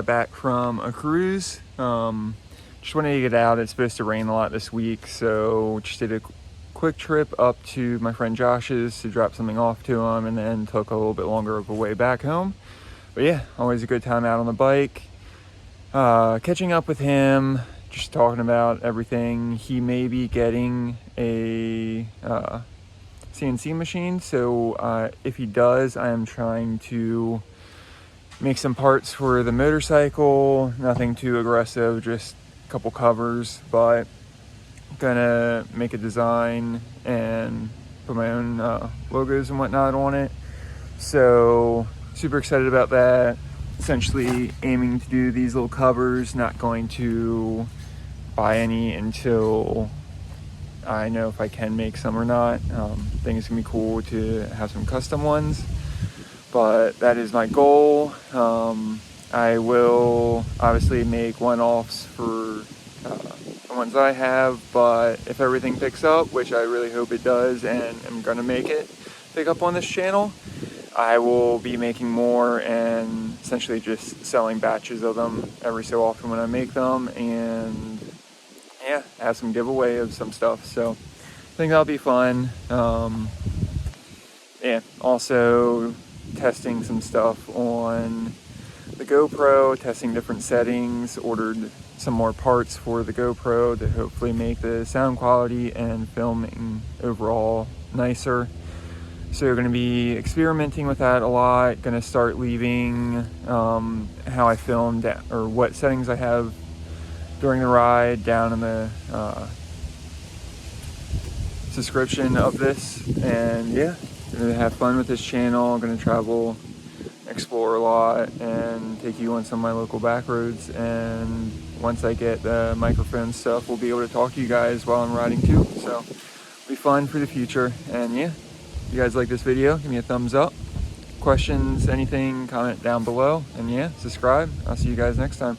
got back from a cruise. Just wanted to get out. It's supposed to rain a lot this week, so just did a quick trip up to my friend Josh's to drop something off to him, and then took a little bit longer of a way back home. But yeah, always a good time out on the bike. Catching up with him, just talking about everything. He may be getting a CNC machine, so if he does, I am trying to make some parts for the motorcycle. Nothing too aggressive, just a couple covers, but gonna make a design and put my own logos and whatnot on it. So super excited about that. Essentially aiming to do these little covers, not going to buy any until I know if I can make some or not. I think it's gonna be cool to have some custom ones, but that is my goal. I will obviously make one-offs for the ones I have, but if everything picks up, which I really hope it does, and I'm gonna make it pick up on this channel, I will be making more and essentially just selling batches of them every so often when I make them, and yeah, have some giveaway of some stuff. So I think that'll be fun. Yeah, also testing some stuff on the GoPro, testing different settings, ordered some more parts for the GoPro to hopefully make the sound quality and filming overall nicer. So you're going to be experimenting with that a lot. Going to start leaving how I filmed or what settings I have during the ride down in the description of this. And yeah, going to have fun with this channel. Going to travel, explore a lot, and take you on some of my local back roads. And once I get the microphone stuff, we'll be able to talk to you guys while I'm riding too. So it'll be fun for the future. And yeah, if you guys like this video, give me a thumbs up. Questions, anything, comment down below. And yeah, subscribe. I'll see you guys next time.